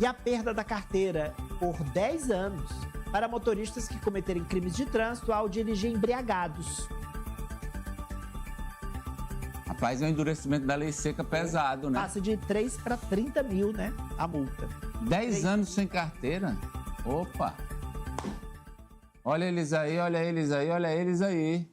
E a perda da carteira por 10 anos para motoristas que cometerem crimes de trânsito ao dirigir embriagados. Rapaz, é um endurecimento da lei seca pesado, né? Passa de 3 para 30 mil, né? A multa. 10 anos sem carteira? Opa! Olha eles aí, olha eles aí, olha eles aí.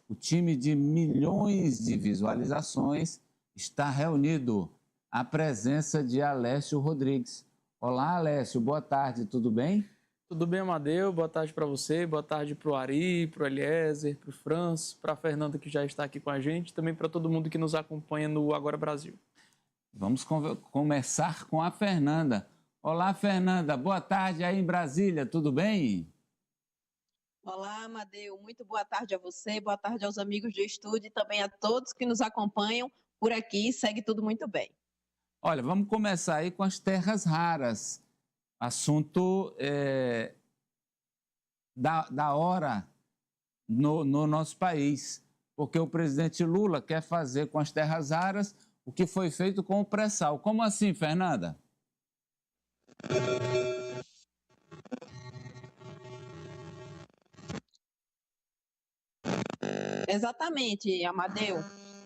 O time de milhões de visualizações está reunido à presença de Alessio Rodrigues. Olá, Alessio, boa tarde, tudo bem? Tudo bem, Amadeu? Boa tarde para você, boa tarde para o Ari, para o Eliezer, para o Franz, para a Fernanda que já está aqui com a gente, também para todo mundo que nos acompanha no Agora Brasil. Vamos começar com a Fernanda. Olá, Fernanda, boa tarde aí em Brasília, tudo bem? Olá, Amadeu, muito boa tarde a você, boa tarde aos amigos do estúdio e também a todos que nos acompanham por aqui, segue tudo muito bem. Olha, vamos começar aí com as terras raras, assunto da hora no nosso país, porque o presidente Lula quer fazer com as terras raras o que foi feito com o pré-sal. Como assim, Fernanda? Exatamente, Amadeu.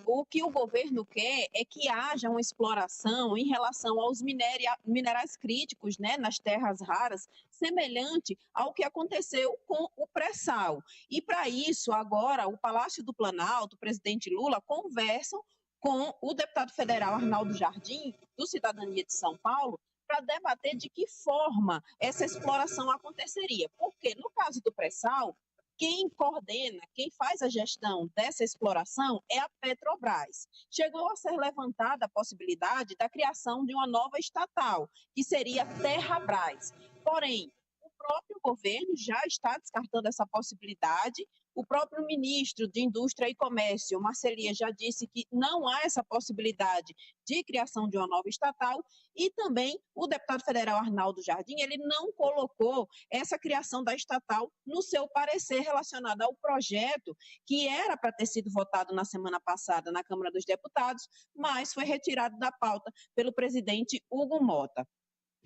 O que o governo quer é que haja uma exploração em relação aos minerais críticos, né, nas terras raras, semelhante ao que aconteceu com o pré-sal. E para isso, agora, o Palácio do Planalto, o presidente Lula, conversam com o deputado federal Arnaldo Jardim, do Cidadania de São Paulo, para debater de que forma essa exploração aconteceria. Porque, no caso do pré-sal, quem coordena, quem faz a gestão dessa exploração é a Petrobras. Chegou a ser levantada a possibilidade da criação de uma nova estatal, que seria a Terrabras. Porém, o próprio governo já está descartando essa possibilidade. O próprio ministro de Indústria e Comércio, Marcelia, já disse que não há essa possibilidade de criação de uma nova estatal, e também o deputado federal Arnaldo Jardim, ele não colocou essa criação da estatal no seu parecer relacionado ao projeto que era para ter sido votado na semana passada na Câmara dos Deputados, mas foi retirado da pauta pelo presidente Hugo Mota.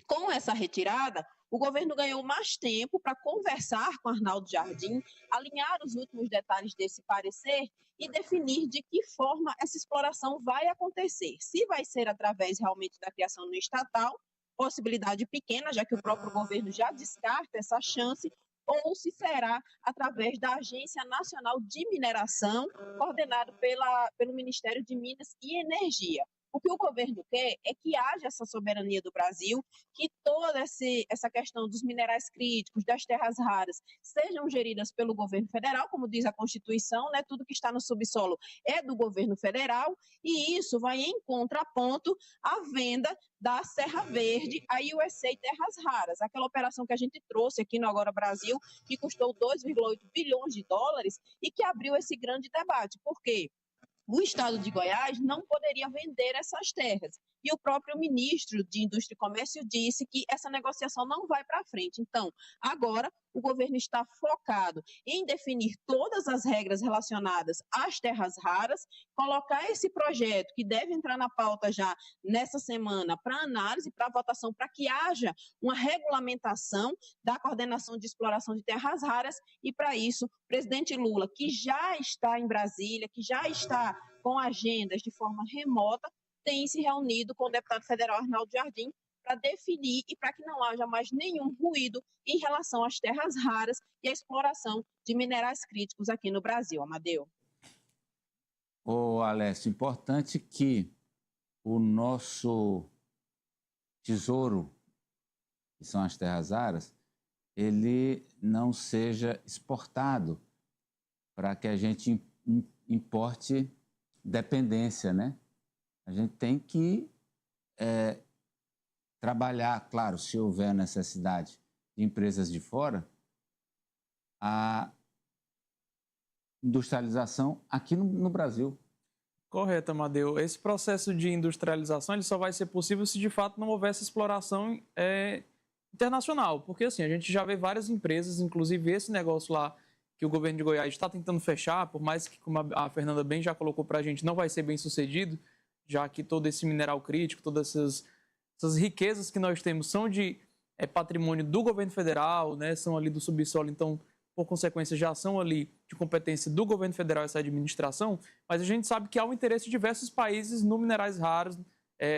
Com essa retirada, o governo ganhou mais tempo para conversar com Arnaldo Jardim, alinhar os últimos detalhes desse parecer e definir de que forma essa exploração vai acontecer. Se vai ser através realmente da criação do estatal, possibilidade pequena, já que o próprio governo já descarta essa chance, ou se será através da Agência Nacional de Mineração, coordenado pelo Ministério de Minas e Energia. O que o governo quer é que haja essa soberania do Brasil, que toda essa questão dos minerais críticos, das terras raras, sejam geridas pelo governo federal, como diz a Constituição, né? Tudo que está no subsolo é do governo federal, e isso vai em contraponto à venda da Serra Verde, a USA Terras Raras, aquela operação que a gente trouxe aqui no Agora Brasil, que custou 2,8 bilhões de dólares e que abriu esse grande debate. Por quê? O estado de Goiás não poderia vender essas terras. E o próprio ministro de Indústria e Comércio disse que essa negociação não vai para frente. Então, agora, o governo está focado em definir todas as regras relacionadas às terras raras, colocar esse projeto, que deve entrar na pauta já nessa semana, para análise, para votação, para que haja uma regulamentação da coordenação de exploração de terras raras, e para isso, o presidente Lula, que já está em Brasília, que já está com agendas de forma remota, tem se reunido com o deputado federal Arnaldo Jardim para definir e para que não haja mais nenhum ruído em relação às terras raras e à exploração de minerais críticos aqui no Brasil. Amadeu. Ô, Alessio, importante que o nosso tesouro, que são as terras raras, ele não seja exportado para que a gente importe dependência, né? A gente tem que trabalhar, claro, se houver necessidade de empresas de fora, a industrialização aqui no Brasil. Correto, Amadeu. Esse processo de industrialização ele só vai ser possível se de fato não houver essa exploração internacional, porque assim, a gente já vê várias empresas, inclusive esse negócio lá que o governo de Goiás está tentando fechar, por mais que, como a Fernanda bem já colocou para a gente, não vai ser bem sucedido, já que todo esse mineral crítico, todas essas essas riquezas que nós temos são de patrimônio do governo federal, né, são ali do subsolo, então, por consequência, já são ali de competência do governo federal essa administração, mas a gente sabe que há um interesse de diversos países no minerais raros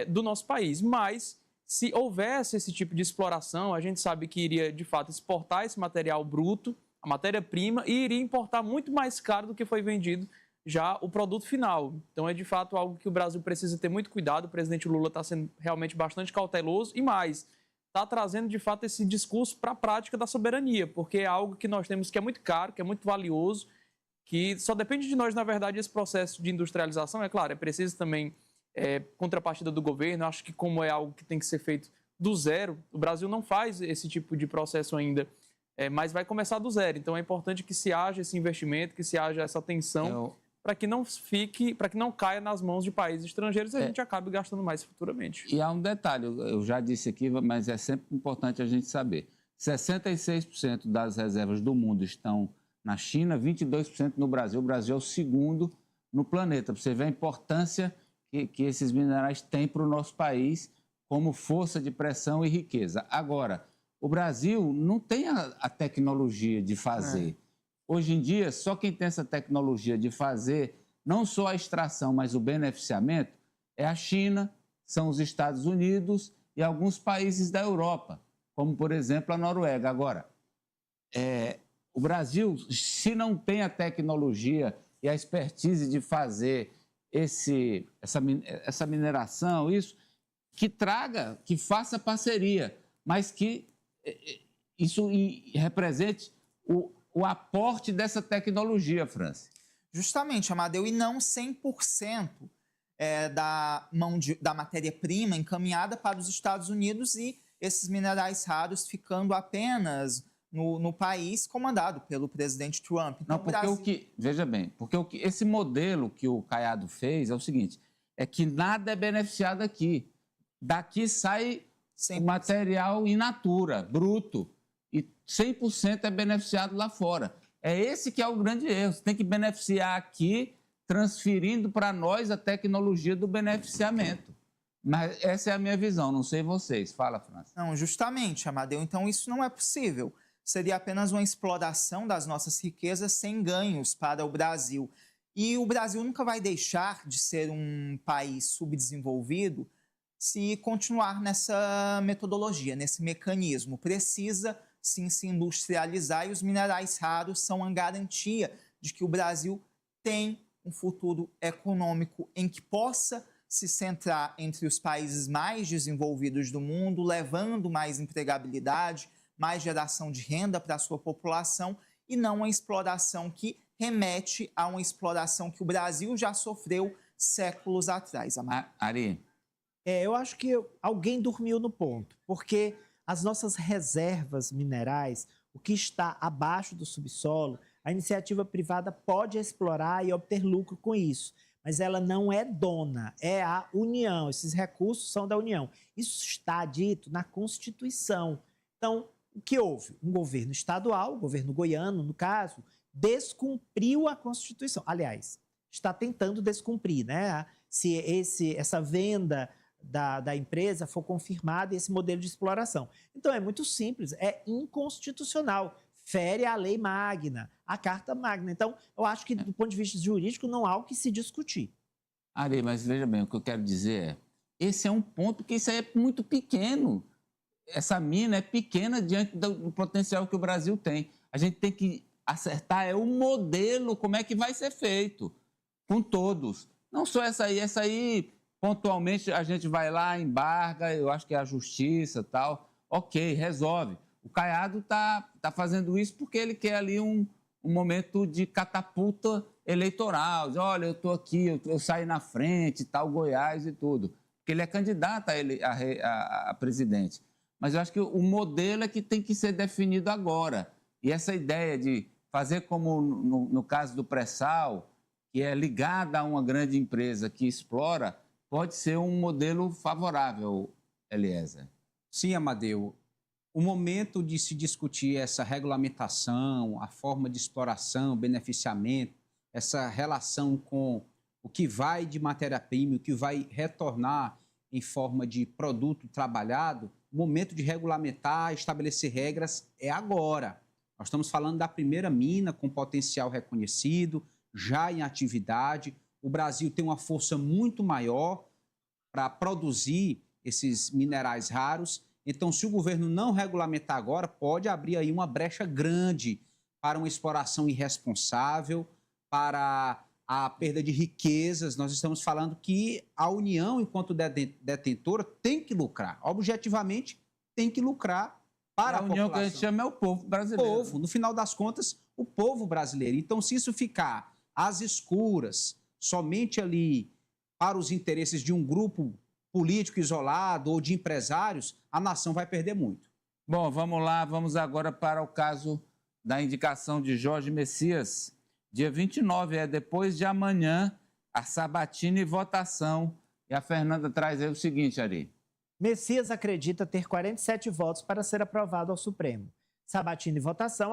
do nosso país. Mas, se houvesse esse tipo de exploração, a gente sabe que iria, de fato, exportar esse material bruto, a matéria-prima, e iria importar muito mais caro do que foi vendido já o produto final. Então, é, de fato, algo que o Brasil precisa ter muito cuidado. O presidente Lula está sendo realmente bastante cauteloso e mais, está trazendo, de fato, esse discurso para a prática da soberania, porque é algo que nós temos que é muito caro, que é muito valioso, que só depende de nós, na verdade, esse processo de industrialização. É claro, é preciso também contrapartida do governo. Acho que como é algo que tem que ser feito do zero, o Brasil não faz esse tipo de processo ainda, mas vai começar do zero. Então, é importante que se haja esse investimento, que se haja essa atenção, para que não caia nas mãos de países estrangeiros e a gente acabe gastando mais futuramente. E há um detalhe, eu já disse aqui, mas é sempre importante a gente saber. 66% das reservas do mundo estão na China, 22% no Brasil. O Brasil é o segundo no planeta. Para você ver a importância que esses minerais têm para o nosso país como força de pressão e riqueza. Agora, o Brasil não tem a tecnologia de fazer. Hoje em dia, só quem tem essa tecnologia de fazer não só a extração, mas o beneficiamento, é a China, são os Estados Unidos e alguns países da Europa, como, por exemplo, a Noruega. Agora, o Brasil, se não tem a tecnologia e a expertise de fazer essa mineração, isso, que faça parceria, mas que isso represente o aporte dessa tecnologia, Franci. Justamente, Amadeu, e não 100% da matéria-prima encaminhada para os Estados Unidos e esses minerais raros ficando apenas no país comandado pelo presidente Trump. Então, não, porque veja bem, porque esse modelo que o Caiado fez é o seguinte, é que nada é beneficiado aqui. Daqui sai o material in natura, bruto, e 100% é beneficiado lá fora. É esse que é o grande erro. Você tem que beneficiar aqui, transferindo para nós a tecnologia do beneficiamento. Mas essa é a minha visão, não sei vocês. Fala, França. Não, justamente, Amadeu. Então, isso não é possível. Seria apenas uma exploração das nossas riquezas sem ganhos para o Brasil. E o Brasil nunca vai deixar de ser um país subdesenvolvido se continuar nessa metodologia, nesse mecanismo. Precisa, sim, se industrializar, e os minerais raros são uma garantia de que o Brasil tem um futuro econômico em que possa se centrar entre os países mais desenvolvidos do mundo, levando mais empregabilidade, mais geração de renda para a sua população, e não uma exploração que remete a uma exploração que o Brasil já sofreu séculos atrás. Ari? Eu acho que alguém dormiu no ponto, porque as nossas reservas minerais, o que está abaixo do subsolo, a iniciativa privada pode explorar e obter lucro com isso, mas ela não é dona, é a União, esses recursos são da União. Isso está dito na Constituição. Então, o que houve? Um governo estadual, o governo goiano, no caso, descumpriu a Constituição. Aliás, está tentando descumprir, né? Se essa venda da empresa for confirmada, esse modelo de exploração. Então, é muito simples, é inconstitucional, fere a lei magna, a Carta Magna. Então, eu acho que, do ponto de vista jurídico, não há o que se discutir. Ari, mas veja bem, o que eu quero dizer é, esse é um ponto que isso aí é muito pequeno. Essa mina é pequena diante do potencial que o Brasil tem. A gente tem que acertar o modelo, como é que vai ser feito, com todos. Não só essa aí pontualmente a gente vai lá, embarga, eu acho que é a justiça e tal, ok, resolve. O Caiado está fazendo isso porque ele quer ali um momento de catapulta eleitoral. Diz, olha, eu estou aqui, eu saí na frente, tal, Goiás e tudo. Porque ele é candidato a presidente. Mas eu acho que o modelo é que tem que ser definido agora. E essa ideia de fazer como no caso do pré-sal, que é ligada a uma grande empresa que explora, pode ser um modelo favorável, Eliezer. Sim, Amadeu. O momento de se discutir essa regulamentação, a forma de exploração, beneficiamento, essa relação com o que vai de matéria-prima, o que vai retornar em forma de produto trabalhado, o momento de regulamentar, estabelecer regras é agora. Nós estamos falando da primeira mina com potencial reconhecido, já em atividade. O Brasil tem uma força muito maior para produzir esses minerais raros. Então, se o governo não regulamentar agora, pode abrir aí uma brecha grande para uma exploração irresponsável, para a perda de riquezas. Nós estamos falando que a União, enquanto detentora, tem que lucrar. Objetivamente, tem que lucrar para a União população. que a gente chama é o povo brasileiro. O povo, no final das contas, o povo brasileiro. Então, se isso ficar às escuras, somente ali para os interesses de um grupo político isolado ou de empresários, a nação vai perder muito. Bom, vamos lá, vamos agora para o caso da indicação de Jorge Messias. Dia 29, depois de amanhã, a sabatina e votação. E a Fernanda traz aí o seguinte, Ari. Messias acredita ter 47 votos para ser aprovado ao Supremo. Sabatina e votação